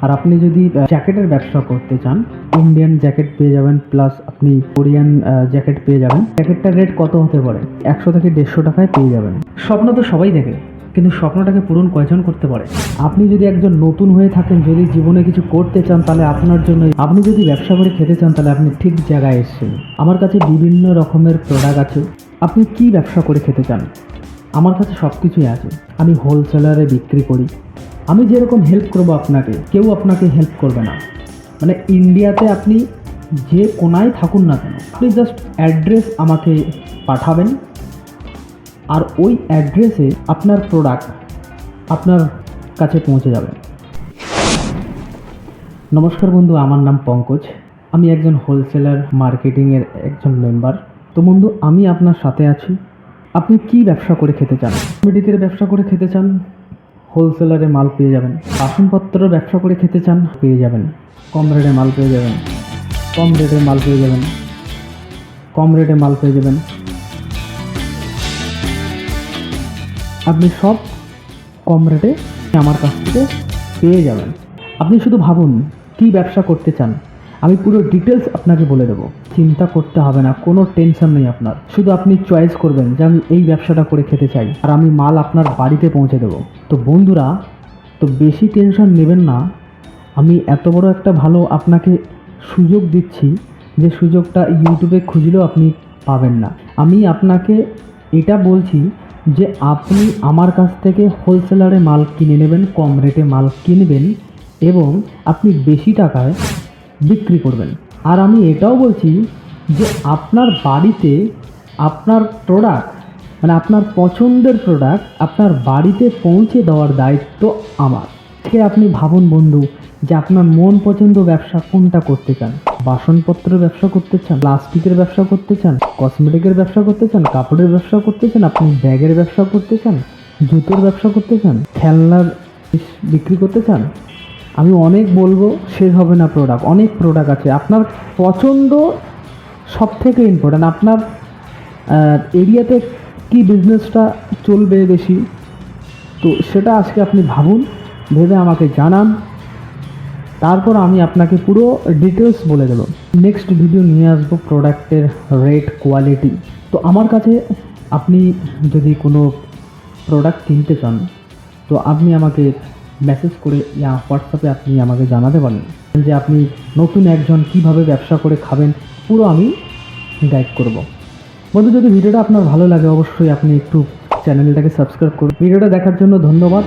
আর আপনি যদি জ্যাকেটের ব্যবসা করতে চান, ইন্ডিয়ান জ্যাকেট পেয়ে যাবেন, প্লাস আপনি কোরিয়ান জ্যাকেট পেয়ে যাবেন। জ্যাকেটটার রেট কত হতে পারে? 100 থেকে 150 টাকায় পেয়ে যাবেন। স্বপ্ন তো সবাই দেখে, কিন্তু স্বপ্নটাকে পূরণ কয়জন করতে পারে? আপনি যদি একজন নতুন হয়ে থাকেন, যদি জীবনে কিছু করতে চান, তাহলে আপনার জন্য, আপনি যদি ব্যবসা করে খেতে চান, তাহলে আপনি ঠিক জায়গায় এসেছেন। আমার কাছে বিভিন্ন রকমের প্রোডাক্ট আছে। আপনি কি ব্যবসা করে খেতে চান? আমার কাছে সব কিছুই আছে। আমি হোলসেলারে বিক্রি করি। আমি যেরকম হেল্প করব আপনাকে, কেউ আপনাকে হেল্প করবে না। মানে ইন্ডিয়াতে আপনি যে কোনায় থাকুন না কেন, আপনি জাস্ট অ্যাড্রেস আমাকে পাঠাবেন, আর ওই অ্যাড্রেসে আপনার প্রোডাক্ট আপনার কাছে পৌঁছে যাবে। নমস্কার বন্ধু, আমার নাম পঙ্কজ। আমি একজন হোলসেলার মার্কেটিংয়ের একজন মেম্বার। তো বন্ধু, আমি আপনার সাথে আছি। আপনি কি ব্যবসা করে খেতে চান? কসমেটিকের ব্যবসা করে খেতে চান, হোলসেলারে মাল পেয়ে যাবেন। বাসনপত্রের ব্যবসা করে খেতে চান, পেয়ে যাবেন। কম রেটে মাল পেয়ে যাবেন, কম রেটে মাল পেয়ে যাবেন, কম রেটে মাল পেয়ে যাবেন। আপনি সব কম রেটে আমার কাছ থেকে পেয়ে যাবেন। আপনি শুধু ভাবুন কি ব্যবসা করতে চান, আমি পুরো ডিটেলস আপনাকে বলে দেবো। চিন্তা করতে হবে না, কোনো টেনশন নেই আপনার। শুধু আপনি চয়েস করবেন যে আমি এই ব্যবসাটা করে খেতে চাই, আর আমি মাল আপনার বাড়িতে পৌঁছে দেবো। তো বন্ধুরা, তো বেশি টেনশন নেবেন না। আমি এত বড় একটা ভালো আপনাকে সুযোগ দিচ্ছি, যে সুযোগটা ইউটিউবে খুঁজলেও আপনি পাবেন না। আমি আপনাকে এটা বলছি যে আপনি আমার কাছ থেকে হোলসেলারে মাল কিনে নেবেন, কম রেটে মাল কিনবেন এবং আপনি বেশি টাকায় বিক্রি করবেন। আর আমি এটাও বলছি যে আপনার বাড়িতে আপনার প্রোডাক্ট, মানে আপনার পছন্দের প্রোডাক্ট আপনার বাড়িতে পৌঁছে দেওয়ার দায়িত্ব আমার। আজকে আপনি ভাবুন বন্ধু, যে আপনার মন পছন্দ ব্যবসা কোনটা করতে চান? বাসনপত্রের ব্যবসা করতে চান, প্লাস্টিকের ব্যবসা করতে চান, কসমেটিকের ব্যবসা করতে চান, কাপড়ের ব্যবসা করতে চান, আপনি ব্যাগের ব্যবসা করতে চান, জুতোর ব্যবসা করতে চান, খেলনার বিক্রি করতে চান, আমি অনেক বলবো, শেষ হবে না। প্রোডাক্ট, অনেক প্রোডাক্ট আছে। আপনার পছন্দ সব থেকে ইম্পর্ট্যান্ট। আপনার এরিয়াতে কি বিজনেসটা চলবে বেশি, তো সেটা আজকে আপনি ভাবুন, ভেবে আমাকে জানান, তারপর আমি আপনাকে পুরো ডিটেলস বলে দেবো। নেক্সট ভিডিও নিয়ে আসবো প্রোডাক্টের রেট, কোয়ালিটি। তো আমার কাছে আপনি যদি কোনো প্রোডাক্ট কিনতে চান, তো আপনি আমাকে মেসেজ করে ইয়া হোয়াটসঅ্যাপে আপনি আমাকে জানাতে পারেন যে আপনি নতুন একজন কিভাবে ব্যবসা করে খাবেন, পুরো আমি গাইড করব। বন্ধু, যদি ভিডিওটা আপনার ভালো লাগে, অবশ্যই আপনি একটু চ্যানেলটাকে সাবস্ক্রাইব করুন। ভিডিওটা দেখার জন্য ধন্যবাদ।